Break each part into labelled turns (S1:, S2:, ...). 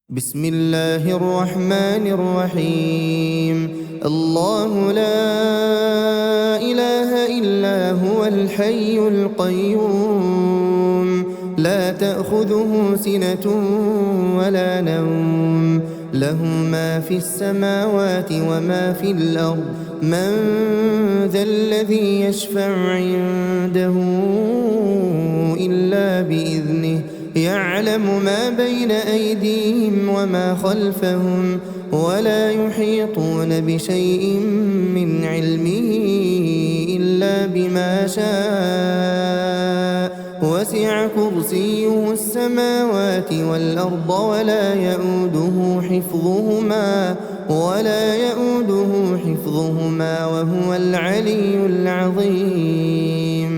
S1: بسم الله الرحمن الرحيم. الله لا إله إلا هو الحي القيوم لا تأخذه سنة ولا نوم له ما في السماوات وما في الأرض من ذا الذي يشفع عنده إلا بإذنه يعلم ما بين أيديهم وما خلفهم ولا يحيطون بشيء من علمه إلا بما شاء وسع كرسيه السماوات والأرض ولا يؤوده حفظهما وهو العلي العظيم.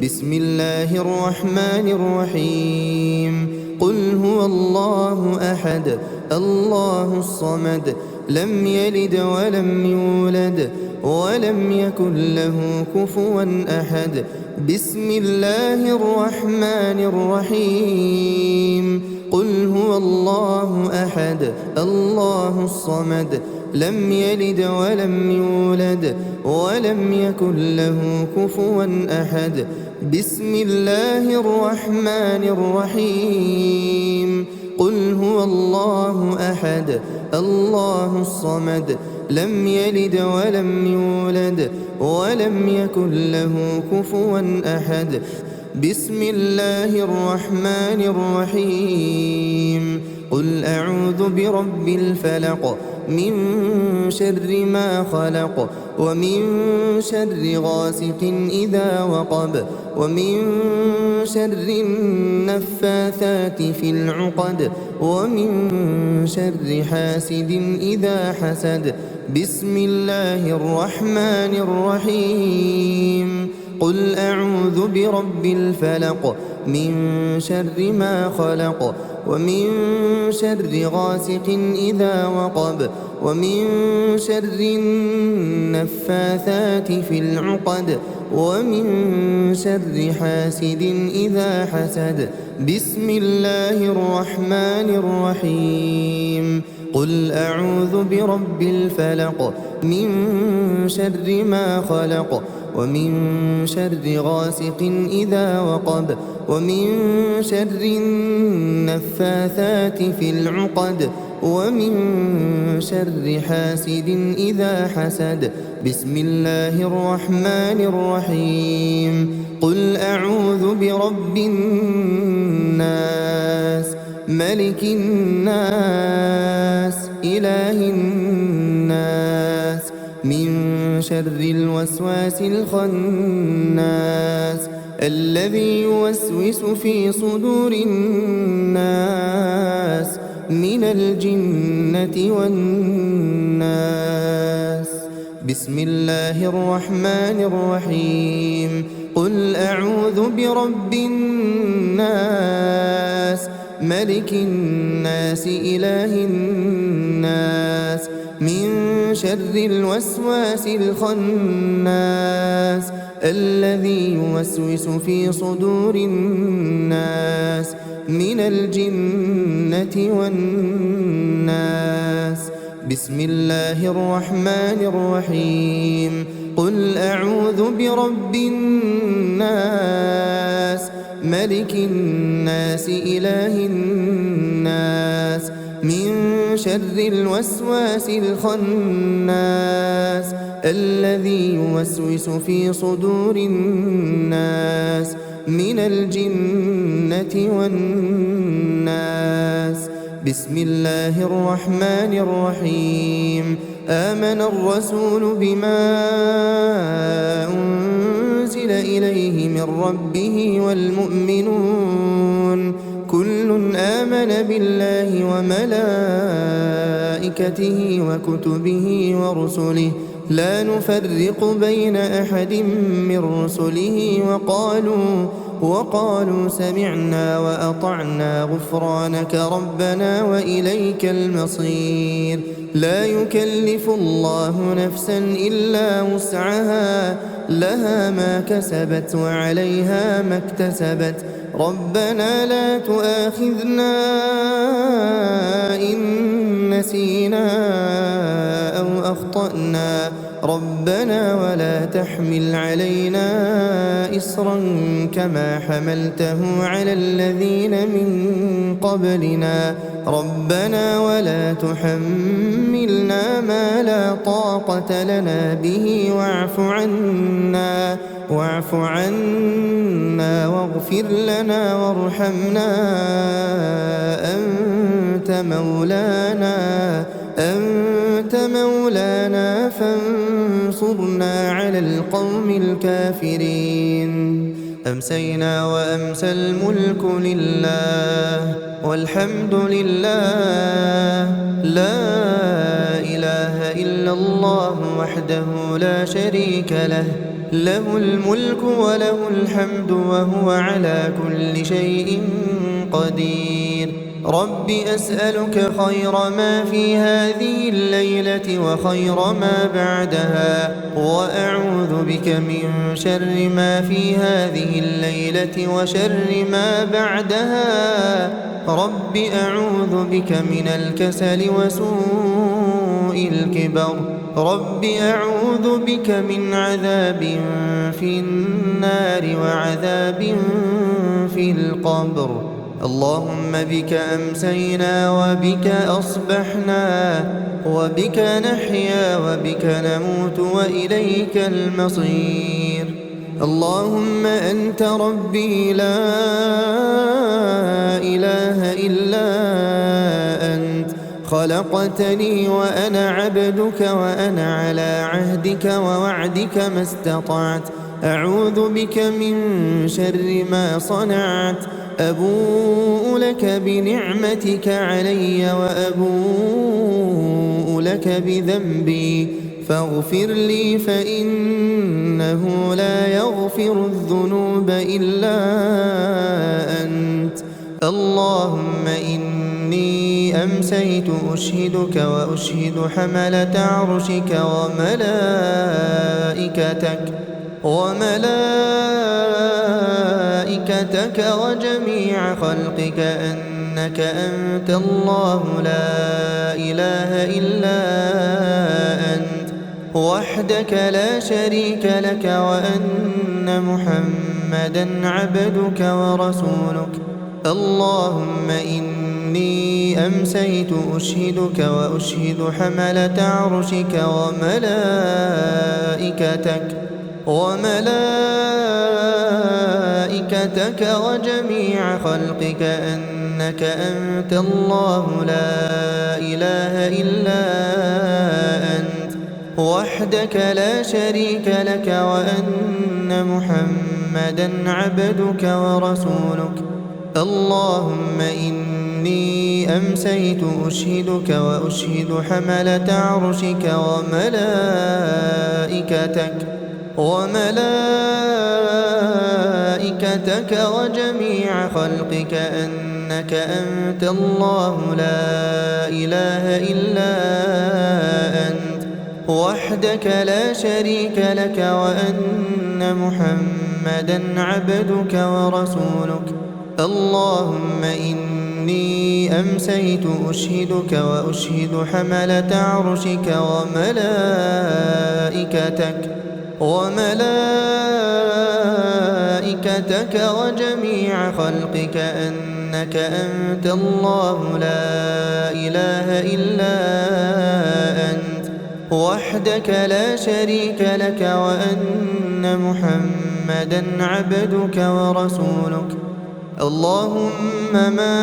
S1: بسم الله الرحمن الرحيم. قل هو الله أحد الله الصمد لم يلد ولم يولد ولم يكن له كفوا أحد. بسم الله الرحمن الرحيم. قل هو الله أحد الله الصمد لم يلد ولم يولد ولم يكن له كفوا أحد. بسم الله الرحمن الرحيم. قل هو الله أحد الله الصمد لم يلد ولم يولد ولم يكن له كفوا أحد. بسم الله الرحمن الرحيم. قل أعوذ برب الفلق من شر ما خلق ومن شر غاسق إذا وقب ومن شر النفاثات في العقد ومن شر حاسد إذا حسد. بسم الله الرحمن الرحيم. قل أعوذ برب الفلق من شر ما خلق ومن شر غاسق إذا وقب ومن شر النفاثات في العقد ومن شر حاسد إذا حسد. بسم الله الرحمن الرحيم. قل أعوذ برب الفلق من شر ما خلق ومن شر غاسق إذا وقب ومن شر النفاثات في العقد ومن شر حاسد إذا حسد. بسم الله الرحمن الرحيم. قل أعوذ برب الناس ملك الناس إله الناس من شر الوسواس الخناس الذي يوسوس في صدور الناس من الجنة والناس. بسم الله الرحمن الرحيم. قل أعوذ برب الناس ملك الناس إله الناس من شر الوسواس الخناس الذي يوسوس في صدور الناس من الجنة والناس. بسم الله الرحمن الرحيم. قل أعوذ برب الناس ملك الناس إله الناس من شر الوسواس الخناس الذي يوسوس في صدور الناس من الجنة والناس. بسم الله الرحمن الرحيم. آمن الرسول بما أنزل إليه من ربه والمؤمنون كل آمن بالله وملائكته وكتبه ورسله لا نفرق بين أحد من رسله وقالوا سمعنا وأطعنا غفرانك ربنا وإليك المصير. لا يكلف الله نفسا إلا وسعها لها ما كسبت وعليها ما اكتسبت ربنا لا تؤاخذنا إن أخطأنا ربنا ولا تحمل علينا إصرا كما حملته على الذين من قبلنا ربنا ولا تحملنا ما لا طاقة لنا به واعف عنا واغفر لنا وارحمنا أنت مولانا فانصرنا على القوم الكافرين. أمسينا وأمسى الملك لله والحمد لله لا إله إلا الله وحده لا شريك له له الملك وله الحمد وهو على كل شيء قدير. رب أسألك خير ما في هذه الليلة وخير ما بعدها وأعوذ بك من شر ما في هذه الليلة وشر ما بعدها. رب أعوذ بك من الكسل وسوء الكبر. رب أعوذ بك من عذاب في النار وعذاب في القبر. اللهم بك أمسينا وبك أصبحنا وبك نحيا وبك نموت وإليك المصير. اللهم أنت ربي لا إله إلا أنت خلقتني وأنا عبدك وأنا على عهدك ووعدك ما استطعت. أعوذ بك من شر ما صنعت. أبوء لك بنعمتك علي وأبوء لك بذنبي فاغفر لي فإنه لا يغفر الذنوب إلا أنت. اللهم إني أمسيت أشهدك وأشهد حملة عرشك وملائكتك وجميع خلقك أنك أنت الله لا إله إلا أنت وحدك لا شريك لك وأن محمدا عبدك ورسولك. اللهم إني أمسيت أشهدك وأشهد حملة عرشك وملائكتك وجميع خلقك أنك أنت الله لا إله إلا أنت وحدك لا شريك لك وأن محمدا عبدك ورسولك. اللهم إني أمسيت أشهدك وأشهد حملة عرشك وملائكتك وجميع خلقك أنك أنت الله لا إله إلا أنت وحدك لا شريك لك وأن محمدا عبدك ورسولك. اللهم إني أمسيت أشهدك وأشهد حملة عرشك وملائكتك وجميع خلقك أنك أنت الله لا إله إلا أنت وحدك لا شريك لك وأن محمدا عبدك ورسولك. اللهم ما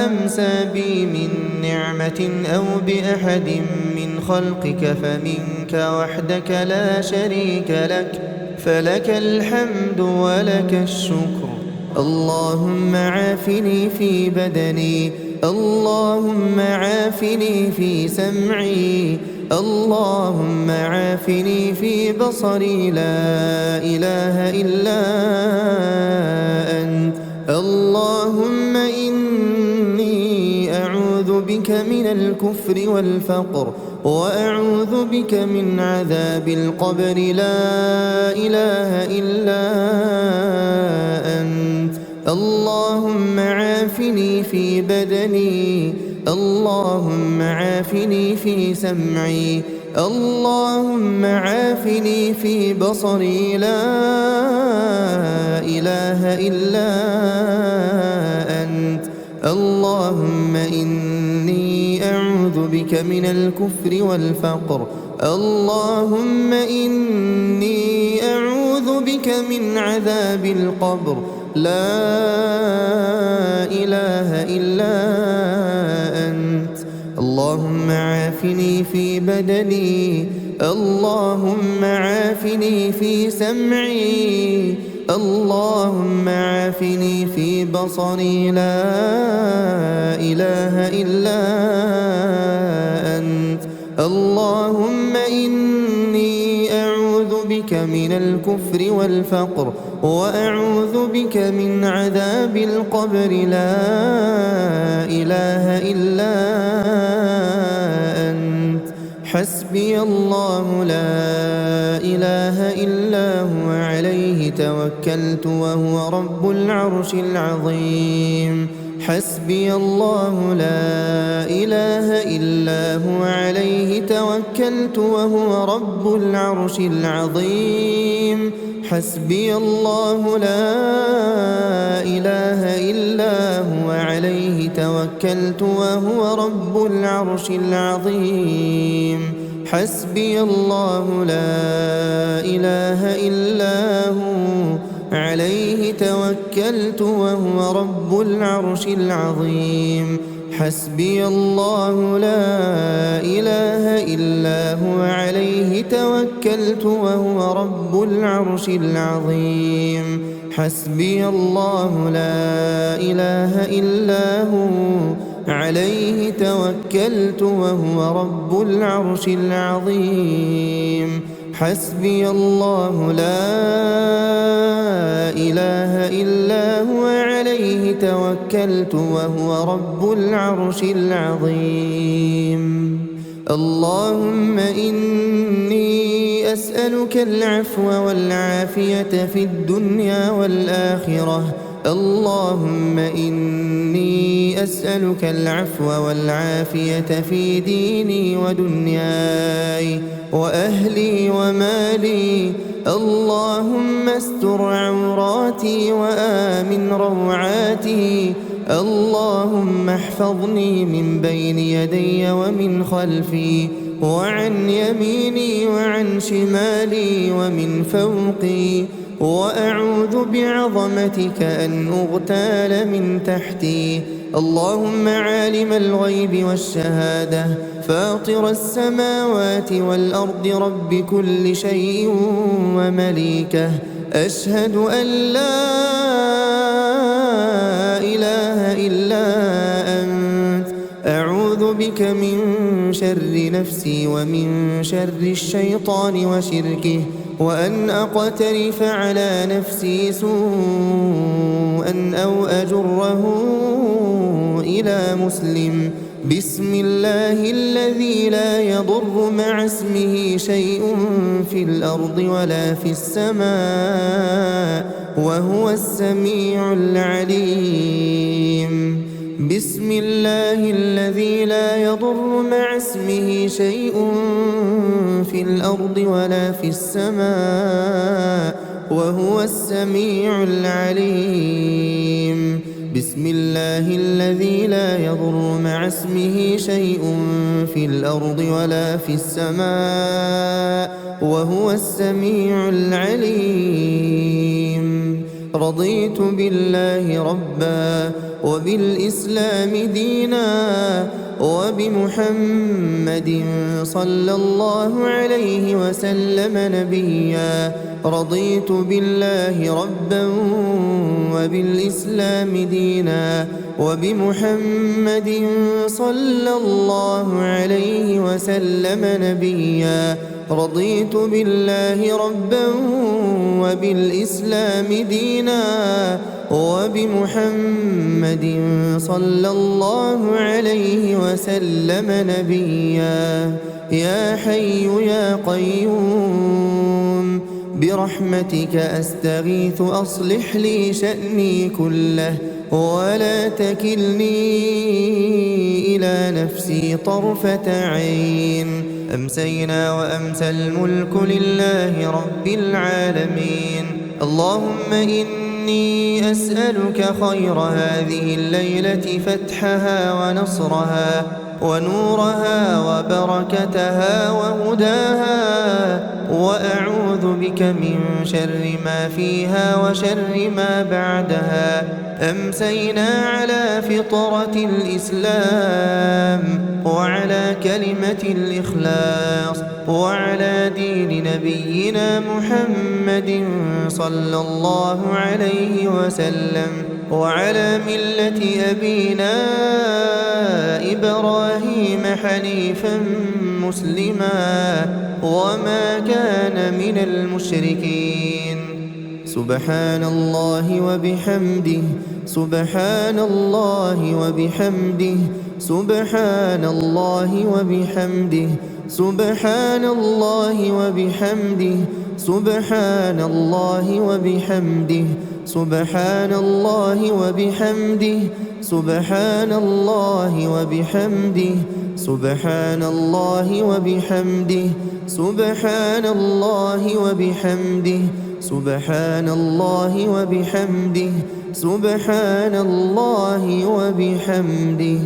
S1: أمسى بي من نعمة أو بأحد من خلقك فمنك وحدك لا شريك لك فلك الحمد ولك الشكر. اللهم عافني في بدني. اللهم عافني في سمعي. اللهم عافني في بصري لا إله إلا أنت. اللهم إني أعوذ بك من الكفر والفقر وأعوذ بك من عذاب القبر لا إله إلا أنت. اللهم عافني في بدني. اللهم عافني في سمعي. اللهم عافني في بصري لا إله إلا أنت. اللهم إني أعوذ بك من الكفر والفقر. اللهم إني أعوذ بك من عذاب القبر لا إله إلا أنت. اللهم عافني في بدني. اللهم عافني في سمعي. اللهم عافني في بصري لا إله إلا أنت. اللهم إني أعوذ بك من الكفر والفقر وأعوذ بك من عذاب القبر لا إله إلا أنت. حسبي الله لا إله إلا هو عليه توكلت وهو رب العرش العظيم. حسبي الله لا إله إلا هو عليه توكلت وهو رب العرش العظيم. حسبي الله لا إله إلا هو عليه توكلت وهو رب العرش العظيم. حسبي الله لا إله إلا هو عليه توكلت وهو رب العرش العظيم. حسبي الله لا إله إلا هو عليه توكلت وهو رب العرش العظيم. حسبي الله لا إله إلا هو عليه توكلت وهو رب العرش العظيم. حسبي الله لا إله إلا هو عليه توكلت وهو رب العرش العظيم. اللهم إني أسألك العفو والعافية في الدنيا والآخرة. اللهم إني أسألك العفو والعافية في ديني ودنياي وأهلي ومالي. اللهم استر عوراتي وآمن روعاتي. اللهم احفظني من بين يدي ومن خلفي وعن يميني وعن شمالي ومن فوقي. وأعوذ بعظمتك أن أغتال من تحتي. اللهم عالم الغيب والشهادة فاطر السماوات والأرض رب كل شيء ومليكه. أشهد أن لا إله إلا أنت. أعوذ بك من شر نفسي ومن شر الشيطان وشركه وأن أقترف على نفسي سوءا أو أجره إلى مسلم. بسم الله الذي لا يضر مع اسمه شيء في الأرض ولا في السماء وهو السميع العليم. بسم الله الذي لا يضر مع اسمه شيء في الأرض ولا في السماء وهو السميع العليم. بسم الله الذي لا يضر مع اسمه شيء في الأرض ولا في السماء وهو السميع العليم. رضيت بالله ربا وبالإسلام دينا وبمحمد صلى الله عليه وسلم نبيا. رضيت بالله ربا وبالإسلام دينا وبمحمد صلى الله عليه وسلم نبيا. رضيت بالله ربا وبالإسلام دينا وبمحمد صلى الله عليه وسلم نبيا. يا حي يا قيوم برحمتك أستغيث أصلح لي شأني كله ولا تكلني إلى نفسي طرفة عين. أمسينا وأمسى الملك لله رب العالمين. اللهم إني أسألك خير هذه الليلة فتحها ونصرها ونورها وبركتها وهداها، وأعوذ بك من شر ما فيها وشر ما بعدها. أمسينا على فطرة الإسلام وعلى كلمة الإخلاص وعلى دين نبينا محمد صلى الله عليه وسلم وعلى ملة أبينا إبراهيم حنيفا مسلما وما كان من المشركين. سبحان الله وبحمده سبحان الله وبحمده سبحان الله وبحمده سبحان الله وبحمده سبحان الله وبحمده سبحان الله وبحمده سبحان الله وبحمده سبحان الله وبحمده سبحان الله وبحمده سبحان الله وبحمده سبحان الله وبحمده.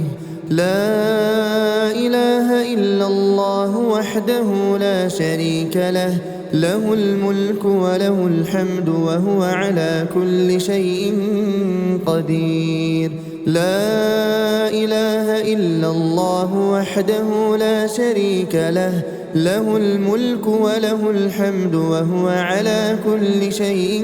S1: لا إله إلا الله وحده لا شريك له، له الملك وله الحمد وهو على كل شيء قدير. لا إله إلا الله وحده لا شريك له، له الملك وله الحمد وهو على كل شيء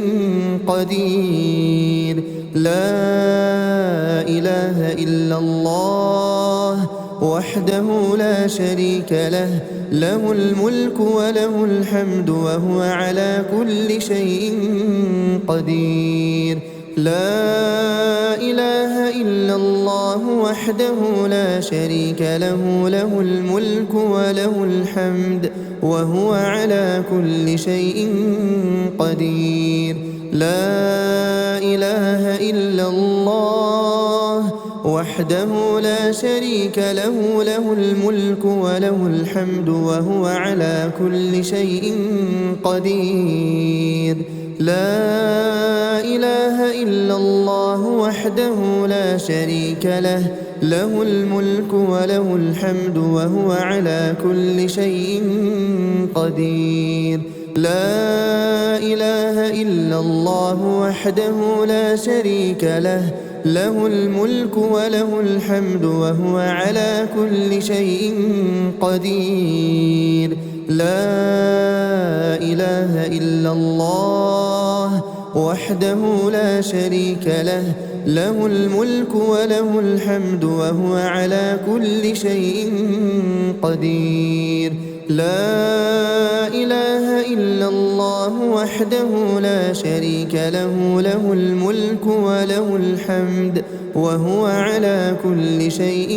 S1: قدير. لا إله إلا الله وحده لا شريك له، له الملك وله الحمد وهو على كل شيء قدير. لا إله إلا الله وحده لا شريك له، له الملك وله الحمد وهو على كل شيء قدير. لا إله إلا الله وحده لا شريك له، له الملك وله الحمد وهو على كل شيء قدير. لا إله إلا الله وحده لا شريك له، له الملك وله الحمد وهو على كل شيء قدير. لا إله إلا الله وحده لا شريك له، له الملك وله الحمد وهو على كل شيء قدير. لا إله إلا الله وحده لا شريك له، له الملك وله الحمد وهو على كل شيء قدير. لا إله إلا الله وحده لا شريك له، له الملك وله الحمد وهو على كل شيء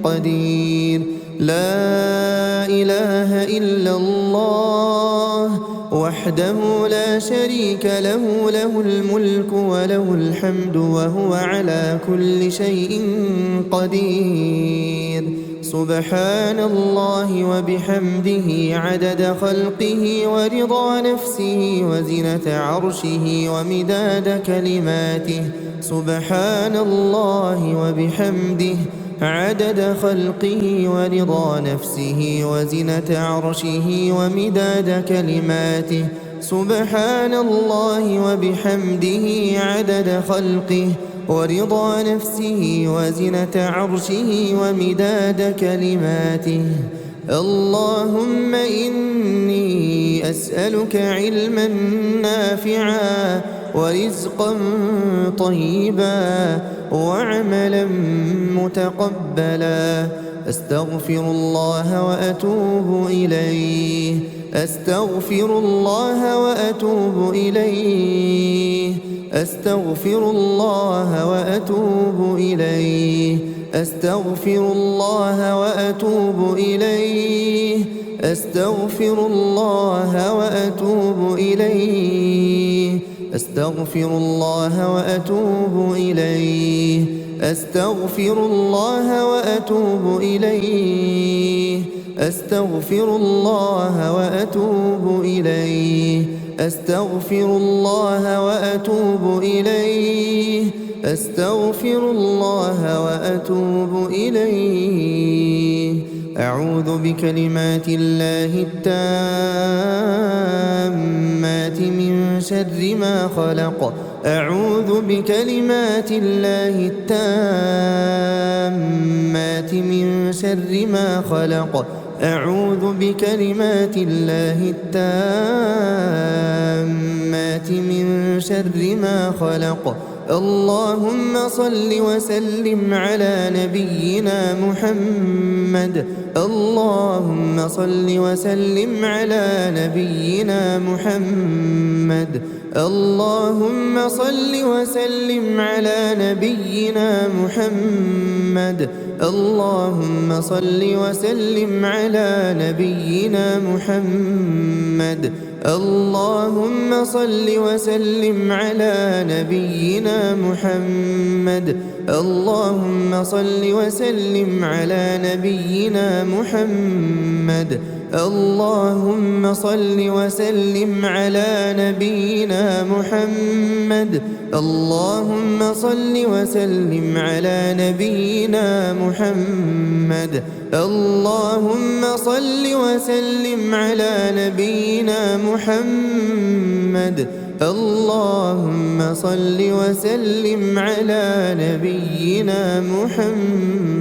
S1: قدير. لا إله إلا الله وحده لا شريك له، له الملك وله الحمد وهو على كل شيء قدير. سبحان الله وبحمده عدد خلقه ورضا نفسه وزنة عرشه ومداد كلماته. سبحان الله وبحمده عدد خلقه ورضا نفسه وزنة عرشه ومداد كلماته. سبحان الله وبحمده عدد خلقه ورضا نفسه وزنة عرشه ومداد كلماته. اللهم إني أسألك علما نافعا ورزقا طيبا وعملا متقبلا. أستغفر الله وأتوب إليه، أستغفر الله وأتوب إليه، أستغفر الله وأتوب إليه، أستغفر الله وأتوب إليه، أستغفر الله وأتوب إليه، أستغفر الله وأتوب إليه أستغفر الله وأتوب إليه أستغفر الله وأتوب إليه أستغفر الله وأتوب إليه أستغفر الله وأتوب إليه أعوذ بكلمات الله التامات من شر ما خلق أعوذ بكلمات الله التامات من شر ما خلق أعوذ بكلمات الله التامات من شر ما خلق اللهم صل وسلم على نبينا محمد اللهم صل وسلم على نبينا محمد اللهم صل وسلم على نبينا محمد اللهم صل وسلم على نبينا محمد اللهم صل وسلم على نبينا محمد اللهم صل وسلم على نبينا محمد اللهم صل وسلم على نبينا محمد اللهم صل وسلم على نبينا محمد اللهم صل وسلم على نبينا محمد اللهم صل وسلم على نبينا محمد